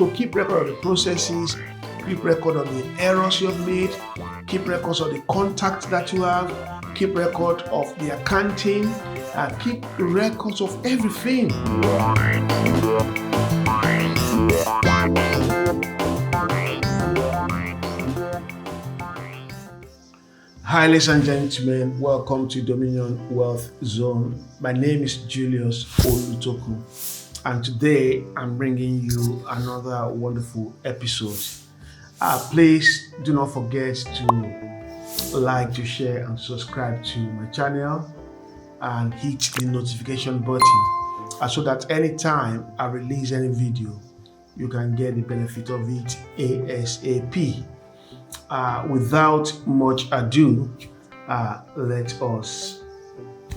So keep record of the processes, keep record of the errors you've made, keep records of the contacts that you have, keep record of the accounting, keep records of everything. Hi, ladies and gentlemen, welcome to Dominion Wealth Zone. My name is Julius Olutoku, and today I'm bringing you another wonderful episode. Please do not forget to like, to share, and subscribe to my channel, and hit the notification button so that anytime I release any video, you can get the benefit of it ASAP. Without much ado, let us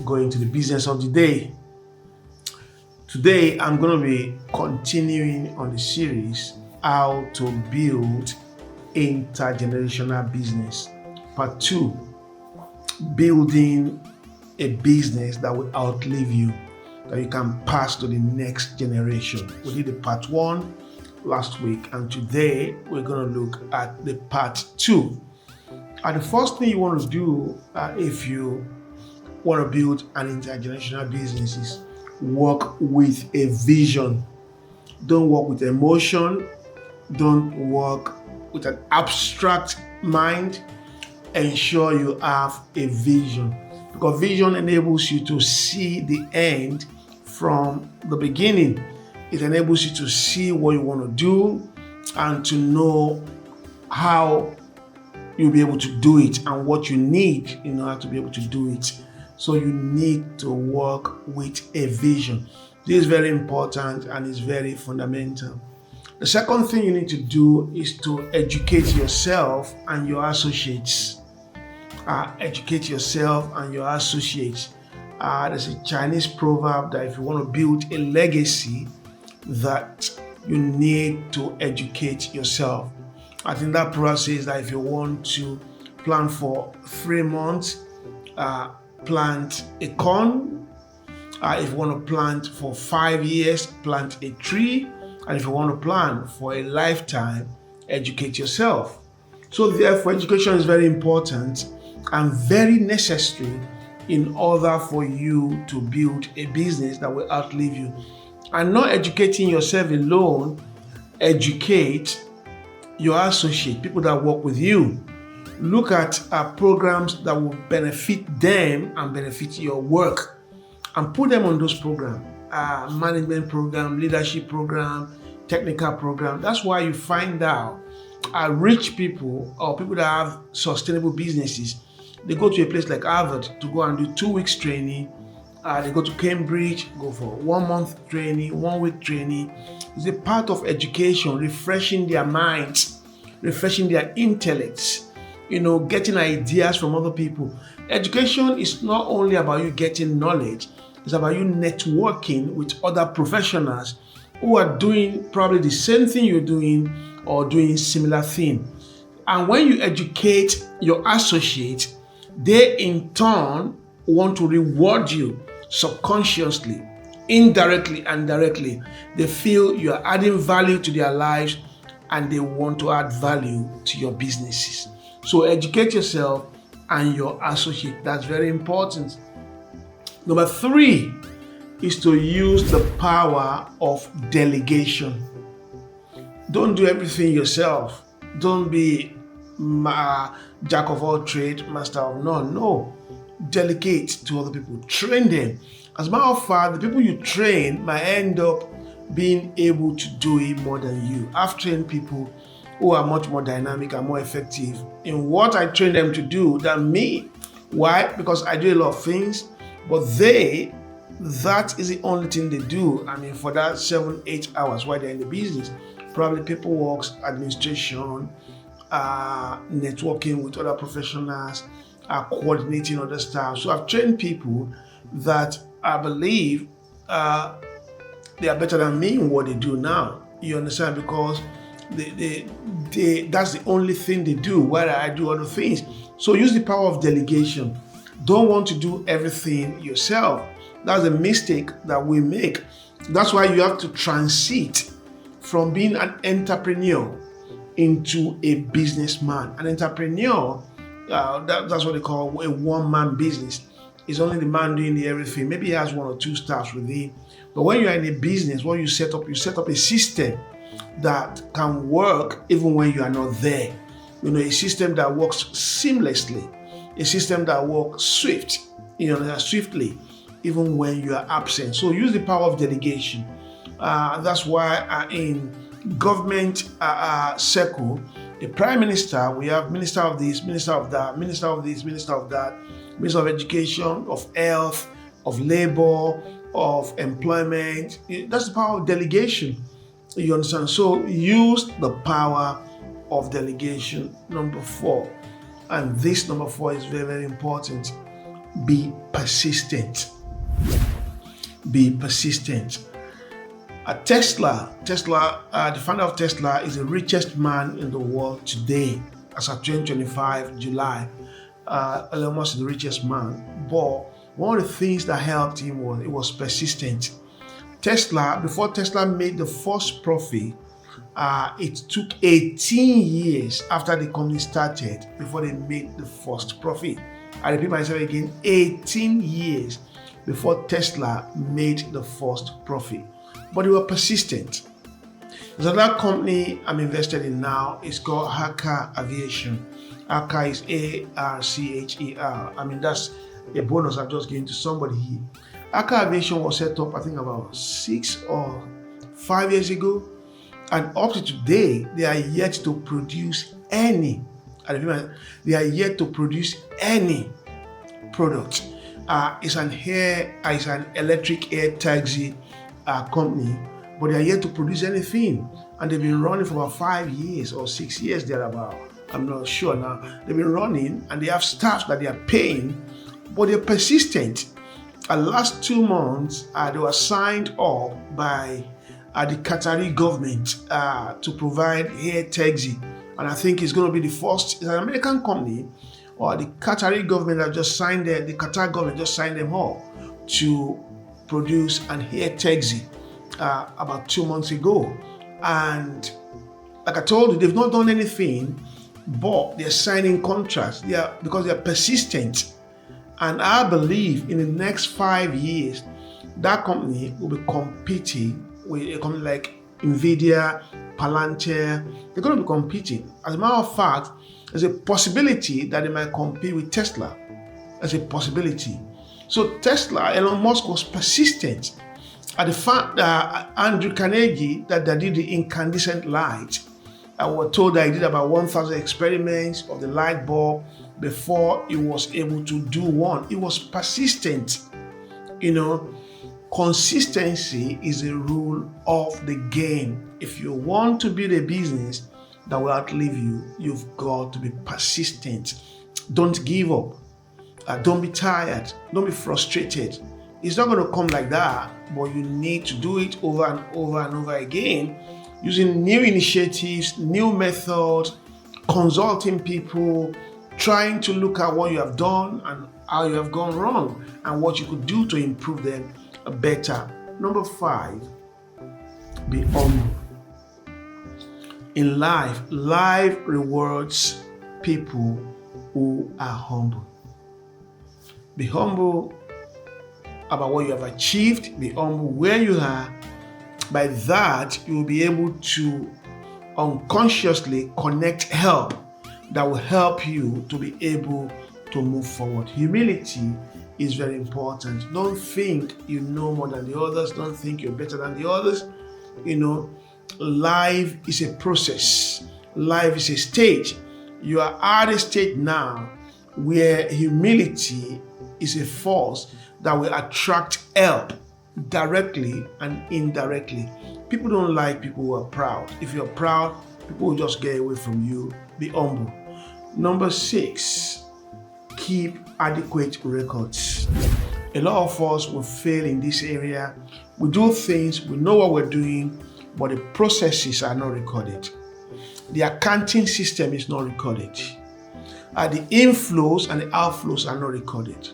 go into the business of the day. Today, I'm going to be continuing on the series, How to Build Intergenerational Business. Part 2, Building a Business that will outlive you, that you can pass to the next generation. We did the part 1 last week, and today we're going to look at the part 2. And the first thing you want to do if you want to build an intergenerational business is work with a vision. Don't work with emotion. Don't work with an abstract mind. Ensure you have a vision, because vision enables you to see the end from the beginning. It enables you to see what you want to do and to know how you'll be able to do it and what you need in order to be able to do it. So you need to work with a vision. This is very important and is very fundamental. The second thing you need to do is to educate yourself and your associates. Educate yourself and your associates. There's a Chinese proverb that if you want to build a legacy, that you need to educate yourself. I think that process that if you want to plant for 3 months, plant a corn. If you want to plant for 5 years, plant a tree. And if you want to plant for a lifetime, educate yourself. So therefore, education is very important and very necessary in order for you to build a business that will outlive you. And not educating yourself alone, educate your associate, people that work with you. Look at programs that will benefit them and benefit your work, and put them on those programs. Management program, leadership program, technical program. That's why you find out rich people or people that have sustainable businesses, they go to a place like Harvard to go and do 2 weeks training. They go to Cambridge, go for 1 month training, 1 week training. It's a part of education, refreshing their minds, refreshing their intellects, getting ideas from other people. Education is not only about you getting knowledge, it's about you networking with other professionals who are doing probably the same thing you're doing or doing similar thing. And when you educate your associates, they in turn want to reward you subconsciously, indirectly and directly. They feel you are adding value to their lives and they want to add value to your businesses. So educate yourself and your associate. That's very important. Number 3 is to use the power of delegation. Don't do everything yourself. Don't be jack of all trades, master of none. No. Delegate to other people. Train them. As a matter of fact, the people you train might end up being able to do it more than you. I've trained people who are much more dynamic and more effective in what I train them to do than me. Why? Because I do a lot of things, but that is the only thing they do. For that 7-8 hours while they're in the business, probably people works, administration, networking with other professionals, coordinating other staff. So I've trained people that I believe they are better than me in what they do now. You understand? Because that's the only thing they do, while I do other things. So use the power of delegation. Don't want to do everything yourself. That's a mistake that we make. That's why you have to transit from being an entrepreneur into a businessman. An entrepreneur, that's what they call a one-man business. It's only the man doing everything. Maybe he has one or two staffs with him. But when you are in a business, what you set up a system that can work even when you are not there. A system that works seamlessly, a system that works swiftly, even when you are absent. So use the power of delegation. That's why in government circle, the prime minister, we have minister of this, minister of that, minister of this, minister of that, minister of education, of health, of labor, of employment. That's the power of delegation. You understand? So use the power of delegation. Number 4, and this number 4 is very, very important. Be persistent. Be persistent. Tesla, the founder of Tesla, is the richest man in the world today. As of 2025, July, Elon Musk is the richest man. But one of the things that helped him was persistent. Before Tesla made the first profit, it took 18 years after the company started before they made the first profit. I repeat myself again, 18 years before Tesla made the first profit. But they were persistent. There's another company I'm invested in now. It's called Archer Aviation. Archer is ARCHER. That's a bonus I'm just giving to somebody here. Archer Aviation was set up, I think, about 6 or 5 years ago. And up to today, they are yet to produce any. They are yet to produce any product. It's an electric air taxi company, but they are yet to produce anything. And they've been running for about 5 years or 6 years thereabout. I'm not sure now. They've been running and they have staff that they are paying, but they're persistent. Last 2 months, they were signed up by the Qatari government to provide air taxi. And I think it's going to be the first. It's an American company, or the Qatari government that just signed them. The Qatar government just signed them up to produce an air taxi about 2 months ago. And like I told you, they've not done anything, but they're signing contracts. Because they're persistent. And I believe in the next 5 years, that company will be competing with a company like Nvidia, Palantir. They're going to be competing. As a matter of fact, there's a possibility that they might compete with Tesla. There's a possibility. So Tesla, Elon Musk was persistent. At the fact that Andrew Carnegie, that did the incandescent light, I was told that he did about 1,000 experiments of the light bulb before he was able to do one. He was persistent. Consistency is the rule of the game. If you want to build a business that will outlive you, you've got to be persistent. Don't give up. Don't be tired. Don't be frustrated. It's not going to come like that, but you need to do it over and over and over again, using new initiatives, new methods, consulting people, trying to look at what you have done and how you have gone wrong and what you could do to improve them better. Number 5, be humble. In life rewards people who are humble. Be humble about what you have achieved. Be humble where you are. By that, you will be able to unconsciously connect help that will help you to be able to move forward. Humility is very important. Don't think you know more than the others. Don't think you're better than the others. Life is a process. Life is a stage. You are at a stage now where humility is a force that will attract help directly and indirectly. People don't like people who are proud. If you're proud, people will just get away from you. Be humble. Number 6, keep adequate records. A lot of us will fail in this area. We do things, we know what we're doing, but the processes are not recorded. The accounting system is not recorded. The inflows and the outflows are not recorded.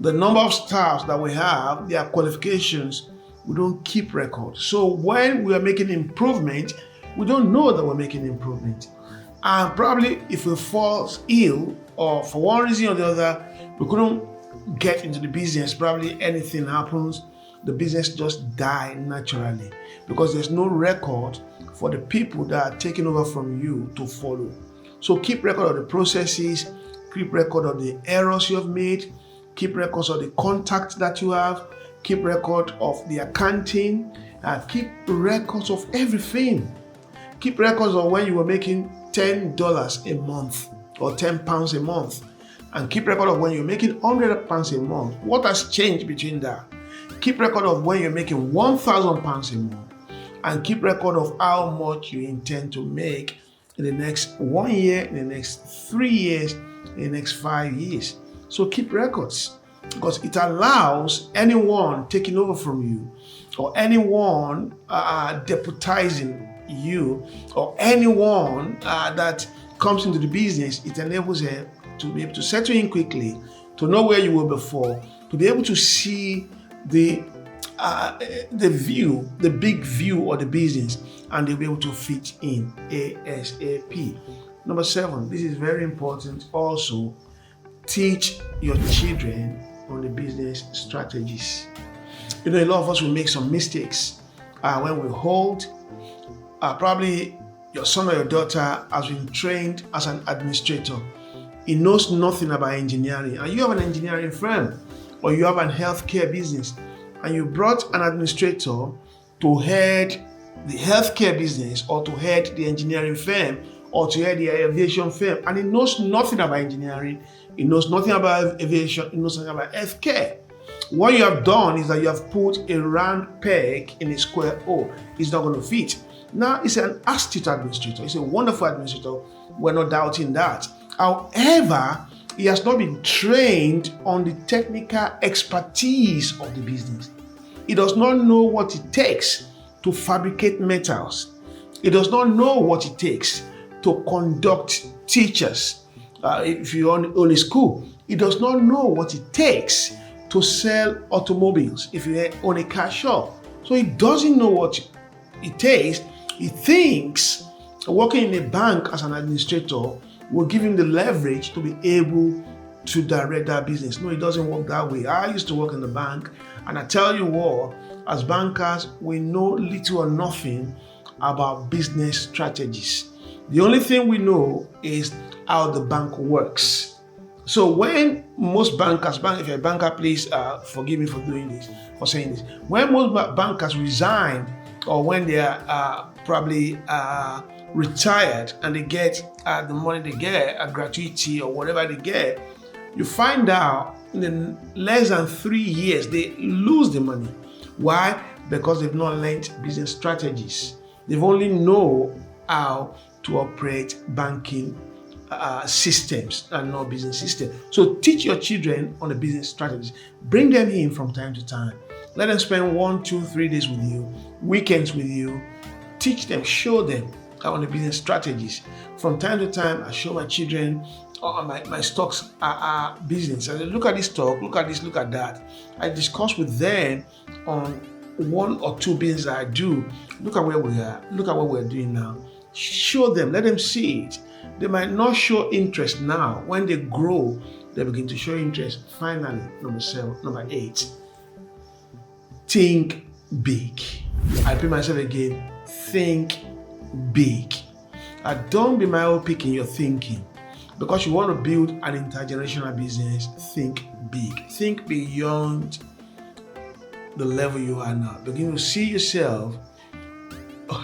The number of staffs that we have, their qualifications we don't keep record. So when we are making improvement, we don't know that we're making improvement. And probably if we fall ill or for one reason or the other, we couldn't get into the business, probably anything happens, the business just die naturally because there's no record for the people that are taking over from you to follow. So keep record of the processes, keep record of the errors you have made, keep records of the contacts that you have, keep record of the accounting, and keep records of everything. Keep records of when you were making $10 a month or £10 a month, and keep record of when you're making £100 a month. What has changed between that? Keep record of when you're making £1,000 a month, and keep record of how much you intend to make in the next 1 year, in the next 3 years, in the next 5 years. So keep records, because it allows anyone taking over from you, or anyone deputizing you, or anyone that comes into the business, it enables them to be able to settle in quickly, to know where you were before, to be able to see the view, the big view of the business, and they'll be able to fit in ASAP. Number 7, this is very important also, teach your children on the business strategies. You know, a lot of us will make some mistakes when we hold. Probably your son or your daughter has been trained as an administrator. He knows nothing about engineering, and you have an engineering firm, or you have a healthcare business, and you brought an administrator to head the healthcare business, or to head the engineering firm, or to head the aviation firm, and he knows nothing about engineering, he knows nothing about aviation, he knows nothing about healthcare. What you have done is that you have put a round peg in a square hole. It's not going to fit. Now, he's an astute administrator. He's a wonderful administrator. We're not doubting that. However, he has not been trained on the technical expertise of the business. He does not know what it takes to fabricate metals. He does not know what it takes to conduct teachers. If you own a school, he does not know what it takes to sell automobiles if you own a car shop. So he doesn't know what it takes. He thinks working in a bank as an administrator will give him the leverage to be able to direct that business. No, it doesn't work that way. I used to work in the bank, and I tell you what, as bankers, we know little or nothing about business strategies. The only thing we know is how the bank works. So when most bankers, if you're a banker, please forgive me for doing this, for saying this. When most bankers resign, or when they are probably retired and they get the money they get, a gratuity or whatever they get, you find out in less than 3 years they lose the money. Why? Because they've not learned business strategies. They've only know how to operate banking systems and not business systems. So teach your children on the business strategies. Bring them in from time to time. Let them spend 1, 2, 3 days with you, weekends with you. Teach them, show them on the business strategies. From time to time, I show my children my stocks are business. I say, look at this stock, look at this, look at that. I discuss with them on 1 or 2 businesses I do. Look at where we are. Look at what we're doing now. Show them, let them see it. They might not show interest now. When they grow, they begin to show interest. Finally, number 8. Think big. I repeat myself again. Think big. Don't be myopic in your thinking. Because you want to build an intergenerational business, think big. Think beyond the level you are now. Begin to see yourself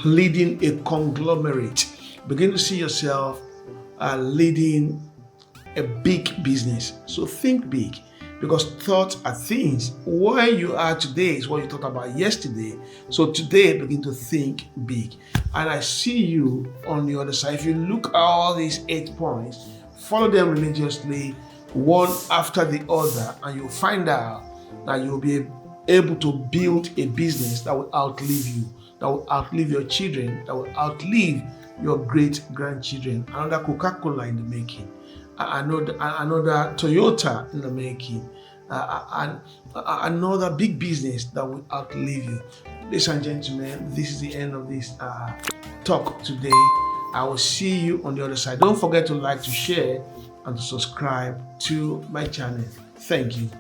leading a conglomerate. Begin to see yourself leading a big business. So think big, because thoughts are things. Where you are today is what you thought about yesterday. So today, begin to think big. And I see you on the other side. If you look at all these 8 points, follow them religiously, one after the other, and you'll find out that you'll be able to build a business that will outlive you, that will outlive your children, that will outlive your great-grandchildren. Another Coca-Cola in the making, another Toyota in the making, another big business that will outlive you. Ladies and gentlemen, this is the end of this talk today. I will see you on the other side. Don't forget to like, to share, and to subscribe to my channel. Thank you.